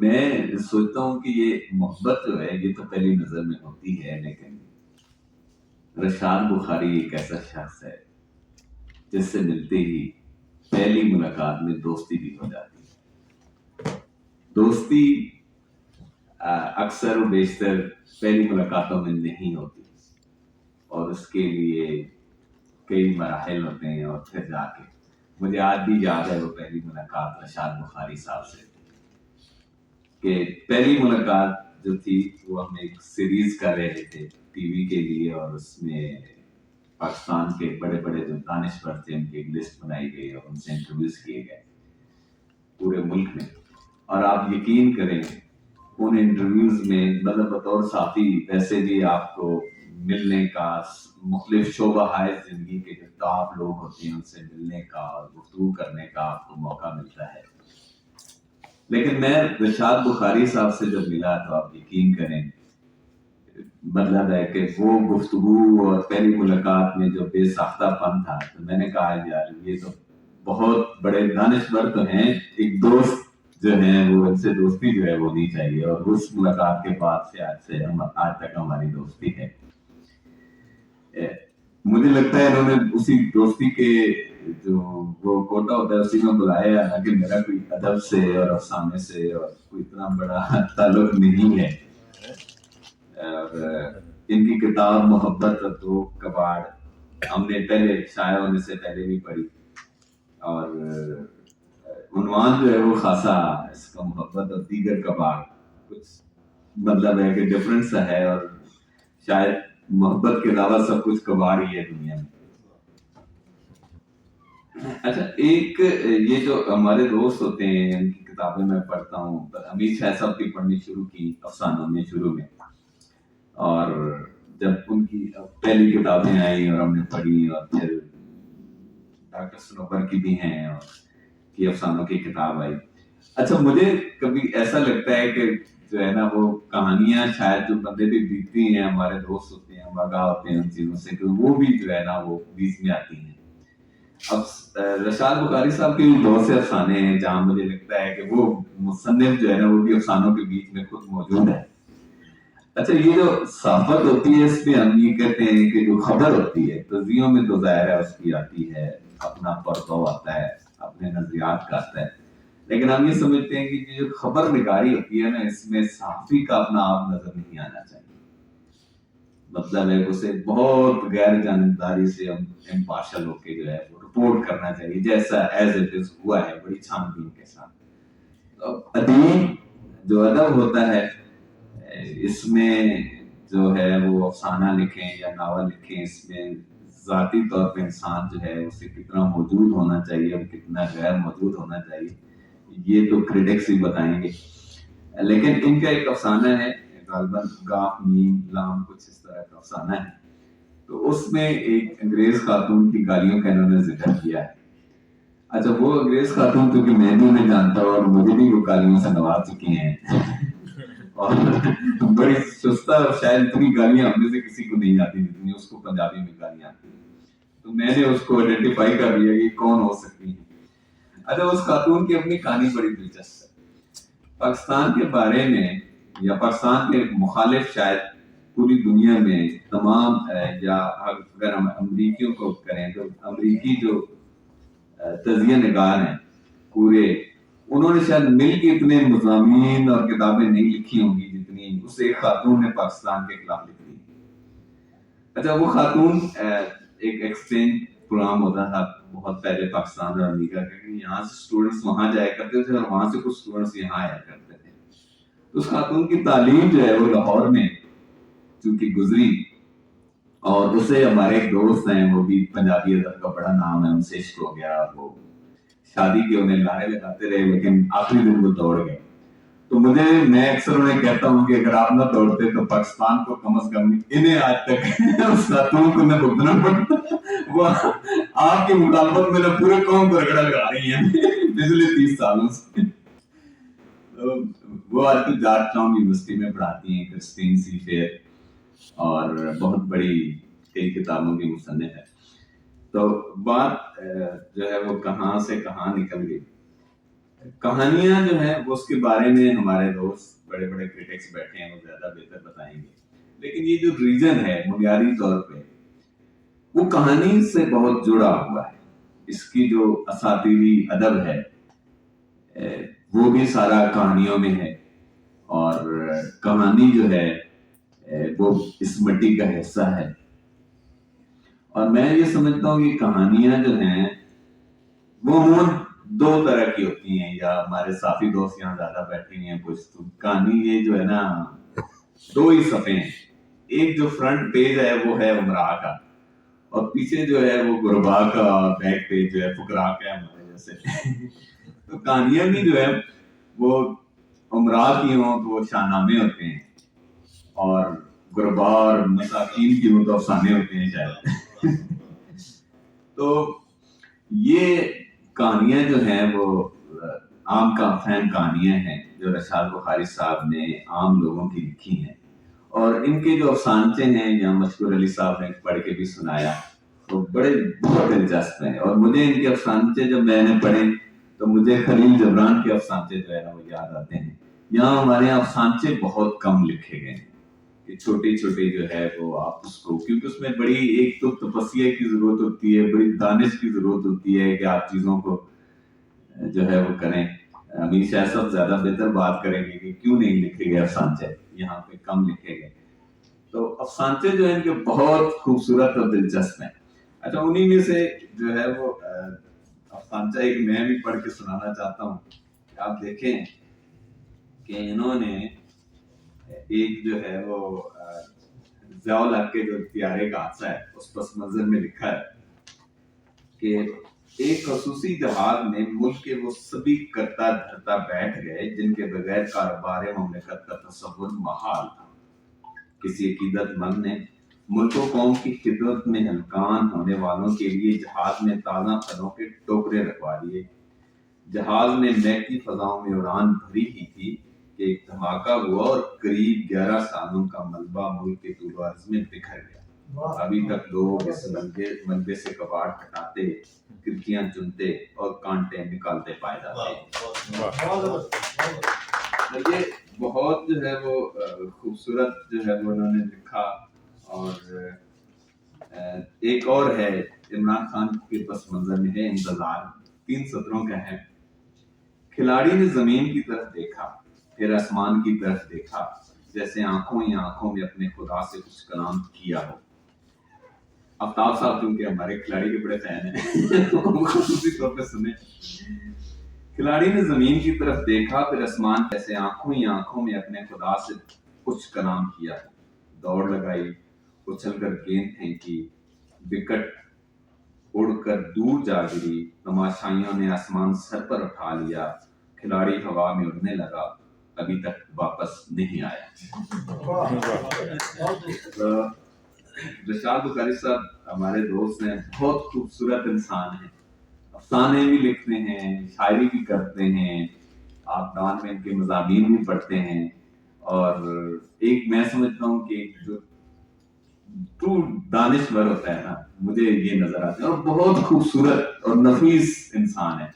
میں سوچتا ہوں کہ یہ محبت جو ہے یہ تو پہلی نظر میں ہوتی ہے، لیکن رشاد بخاری ایک ایسا شخص ہے جس سے ملتے ہی پہلی ملاقات میں دوستی بھی ہو جاتی ہے۔ دوستی اکثر و بیشتر پہلی ملاقاتوں میں نہیں ہوتی اور اس کے لیے کئی مراحل ہوتے ہیں، اور پھر جا کے مجھے آج بھی یاد ہے وہ پہلی ملاقات رشاد بخاری صاحب سے، کہ پہلی ملاقات جو تھی وہ ہم ایک سیریز کر رہے تھے ٹی وی کے لیے، اور اس میں پاکستان کے بڑے بڑے جو دانشور تھے ان کی ایک لسٹ بنائی گئی اور ان سے انٹرویوز کیے گئے پورے ملک میں۔ اور آپ یقین کریں ان انٹرویوز میں مطلب بطور صحافی ویسے بھی آپ کو ملنے کا، مختلف شعبہ ہائے زندگی کے جو ٹاپ لوگ ہوتے ہیں ان سے ملنے کا اور گفتگو کرنے کا آپ کو موقع ملتا ہے، لیکن میں رشاد بخاری صاحب سے جب ملا تو آپ یقین کریں مطلب ہے کہ وہ گفتگو اور پہلی ملاقات میں جو بے ساختہ پن تھا، تو میں نے کہا یار یہ تو بہت بڑے دانشور تو ہیں، ایک دوست جو ہیں وہ ان سے دوستی جو ہے وہ نہیں چاہیے، اور اس ملاقات کے بعد سے آج تک ہماری دوستی ہے۔ مجھے لگتا ہے انہوں نے اسی دوستی کے جو وہ کوٹا ہوتا ہے اسی میں بلایا، حالانکہ میرا کوئی ادب سے اور افسانے سے اور کوئی اتنا بڑا تعلق نہیں ہے، اور ان کی کتاب محبت اور دو کباڑ ہم نے پہلے شائع ہونے سے پہلے بھی پڑھی، اور عنوان جو ہے وہ خاصا اس کا محبت اور دیگر کباڑ کچھ مطلب ہے کہ ڈفرنس ہے، اور شاید محبت کے علاوہ سب کچھ کباڑ ہی ہے دنیا میں۔ اچھا، ایک یہ جو ہمارے دوست ہوتے ہیں ان کی کتابیں میں پڑھتا ہوں، حمید شاہ صاحب کی پڑھنی شروع کی افسانوں میں شروع میں، اور جب ان کی پہلی کتابیں آئیں اور ہم نے پڑھی، اور پھر ڈاکٹر سنوبر کی بھی ہیں اور کی افسانوں کی کتاب آئی۔ اچھا، مجھے کبھی ایسا لگتا ہے کہ جو ہے نا وہ کہانیاں شاید جو بندے بھی بیتتی ہیں، ہمارے دوست ہوتے ہیں، ہم آگاہ ہوتے ہیں ان چیزوں سے، کہ وہ بھی جو ہے نا وہ بیچ میں آتی ہیں۔ اب رشاد بخاری صاحب کے بہت سے افسانے ہیں جہاں مجھے لگتا ہے کہ وہ مصنف جو ہے نا وہ بھی افسانوں کے بیچ میں خود موجود ہے۔ اچھا، یہ جو صحافت ہوتی ہے اس میں ہم یہ کہتے ہیں کہ جو خبر ہوتی ہے تجزیوں میں تو ظاہر ہے اس کی آتی ہے، اپنا پرتو آتا ہے، اپنے نظریات کا آتا ہے، لیکن ہم یہ سمجھتے ہیں کہ جو خبر نگاری ہوتی ہے نا اس میں صحافی کا اپنا آپ نظر نہیں آنا چاہیے، مطلب ہے اسے بہت غیر جانبداری سے امپارشل ہو کے جو ہے وہ رپورٹ کرنا چاہیے جیسا ایز اٹ از ہوا ہے، بڑی چھان بین کے ساتھ۔ ادیب جو ادب ہوتا ہے اس میں جو ہے وہ افسانہ لکھیں یا ناول لکھیں، اس میں ذاتی طور پہ انسان جو ہے اسے کتنا موجود ہونا چاہیے اور کتنا غیر موجود ہونا چاہیے یہ تو کریٹکس ہی بتائیں گے، لیکن ان کا ایک افسانہ ہے غالباً گاف میم لام کچھ اس طرح کا افسانہ ہے، تو اس میں ایک انگریز خاتون کی گالیوں کا انہوں نے ذکر کیا ہے۔ اچھا، وہ انگریز خاتون کیونکہ میں بھی انہیں جانتا ہوں اور مجھے بھی وہ گالیوں سے نواز چکی ہیں اور بڑی سستا، اور شاید اتنی گالیاں ہم میں سے کسی کو نہیں آتی جتنی اس کو پنجابی میں گالیاں آتی ہیں، تو میں نے اس کو آئیڈینٹیفائی کر لیا کہ کون ہو سکتی ہے۔ اچھا، اس خاتون کی اپنی کہانی بڑی دلچسپ ہے۔ پاکستان کے بارے میں یا پاکستان کے مخالف شاید پوری دنیا میں تمام، یا اگر ہم امریکیوں کو کریں تو امریکی جو تجزیہ نگار ہیں پورے، انہوں نے شاید مل کے اتنے مضامین اور کتابیں نہیں لکھی ہوں گی جتنی اس ایک خاتون نے پاکستان کے خلاف لکھ دی۔ اچھا، وہ خاتون ایک ایکسچینج پروگرام ہوتا تھا بہت پہلے پاکستان اور امریکہ کا، کہ یہاں سے اسٹوڈنٹس وہاں جایا کرتے تھے اور وہاں سے کچھ اسٹوڈنٹس یہاں آیا کرتے تھے۔ اس خاتون کی تعلیم جو ہے وہ لاہور میں چونکہ گزری، اور اسے ہمارے ایک دوست ہیں وہ بھی پنجابی ادب کا بڑا نام ہے، ان سے عشق ہو گیا، وہ شادی کے انہیں لانے لگاتے رہے لیکن آخری دن وہ دوڑ گئے۔ تو میں اکثر انہیں کہتا ہوں کہ اگر آپ نہ دوڑتے تو پاکستان کو کم از کم انہیں آج تک اس خاتون کو نہ بھگتنا پڑتا، وہ آپ کی مخالفت میں نہ پورے قوم کو رگڑا لگا رہی ہیں پچھلے 30 سالوں سے۔ وہ آج کل جارج ٹاؤن یونیورسٹی میں پڑھاتی ہیں، کرسٹین سی فیئر، اور بہت بڑی کئی کتابوں کی مصنف ہے۔ تو بات جو ہے وہ کہاں سے کہاں نکل گئی۔ کہانیاں جو ہیں وہ اس کے بارے میں ہمارے دوست بڑے بڑے کرٹکس بیٹھے ہیں، وہ زیادہ بہتر بتائیں گے، لیکن یہ جو ریجن ہے بنیادی طور پہ وہ کہانی سے بہت جڑا ہوا ہے. اس کی جو اساطیری ادب ہے وہ بھی سارا کہانیوں میں ہے، اور کہانی جو ہے وہ اس مٹی کا حصہ ہے. اور میں یہ سمجھتا ہوں کہ کہانیاں جو ہیں وہ عموماً دو طرح کی ہوتی ہیں، یا ہمارے ساتھی دوست یہاں زیادہ بیٹھے ہیں کچھ، تو کہانی یہ جو ہے نا دو ہی صفحے ہیں. ایک جو فرنٹ پیج ہے وہ ہے عمرا کا، اور پیچھے جو ہے وہ غربا کا، اور بیک پیج جو ہے فقراء کا ہے ہمارے جیسے. تو کہانیاں بھی جو ہے وہ عمرا کی ہوں تو وہ شاہنامے ہوتے ہیں، اور غربا اور مساکین کی ہوں تو افسانے ہوتے ہیں شاید. تو یہ کہانیاں جو ہیں وہ عام کا فہم کہانیاں ہیں جو رشاد بخاری صاحب نے عام لوگوں کی لکھی ہیں، اور ان کے جو افسانچے ہیں یا مشکور علی صاحب نے پڑھ کے بھی سنایا تو بڑے بہت دلچسپ ہیں. اور مجھے ان کے افسانچے جب میں نے پڑھے تو مجھے خلیل جبران کے افسانچے جو ہے نا وہ یاد آتے ہیں. یہاں ہمارے یہاں افسانچے بہت کم لکھے گئے ہیں کہ چھوٹی چھوٹی جو ہے وہ آپ اس کو، کیونکہ اس میں بڑی ایک تو تپسیا کی ضرورت ہوتی ہے، بڑی دانش کی ضرورت ہوتی ہے کہ آپ چیزوں کو جو ہے وہ کریں. امیر شاہ صاحب زیادہ بہتر بات کریں گے کہ کیوں نہیں لکھے گئے افسانچے، یہاں پہ کم لکھے گئے. تو افسانچے جو ہیں ان کے بہت خوبصورت اور دلچسپ ہیں. اچھا انہی میں سے جو ہے وہ افسانچہ ایک میں بھی پڑھ کے سنانا چاہتا ہوں. آپ دیکھیں کہ انہوں نے ایک جو ہے وہ ضیاء الحق کے جو طیارے کا حادثہ ہے اس پس منظر میں لکھا ہے کہ ایک خصوصی جہاز میں ملک کے وہ سبھی کرتا دھرتا بیٹھ گئے جن کے بغیر کاروبار مملکت کا تصور محال تھا. کسی عقیدت مند نے ملک و قوم کی خدمت میں ہلکان ہونے والوں کے لیے جہاز میں تازہ پھلوں کے ٹوکرے رکھوا دیے. جہاز میں مہکی فضاؤں میں اڑان بھری ہی تھی کہ ایک دھماکہ ہوا اور قریب 11 سالوں کا ملبہ ملک کے طول و عرض میں بکھر گیا. ابھی تک لوگ اس ملبے سے کباڑ ہٹاتے، کھڑکیاں چنتے اور کانٹے نکالتے پائے جاتے ہیں. یہ بہت جو ہے وہ خوبصورت جو ہے وہ انہوں نے لکھا. اور ایک اور ہے عمران خان کے پس منظر میں ہے انتظار، 3 سطروں کا ہے. کھلاڑی نے زمین کی طرف دیکھا، پھر آسمان کی طرف دیکھا، جیسے آنکھوں ہی آنکھوں میں اپنے خدا سے کچھ کلام کیا ہو. آفتاب صاحب کیونکہ ہمارے کھلاڑی کے بڑے فین ہیں خصوصی طور پہ سنیں. کھلاڑی نے زمین کی طرف دیکھا، پھر آسمان جیسے آنکھوں ہی آنکھوں میں اپنے خدا سے کچھ کلام کیا. دوڑ لگائی، اچھل کر گیند پھینکی، وکٹ اڑ کر دور جا گری. تماشائیوں نے آسمان سر پر اٹھا لیا. کھلاڑی ہوا میں اڑنے لگا، ابھی تک واپس نہیں آیا. رشاد بخاری صاحب ہمارے دوست ہیں، بہت خوبصورت انسان ہیں. افسانے بھی لکھتے ہیں، شاعری بھی کرتے ہیں، آپ دان میں ان کے مضامین بھی پڑھتے ہیں. اور ایک میں سمجھتا ہوں کہ جو ٹرو دانشور ہوتا ہے نا، مجھے یہ نظر آتا ہے، اور بہت خوبصورت اور نفیس انسان ہے.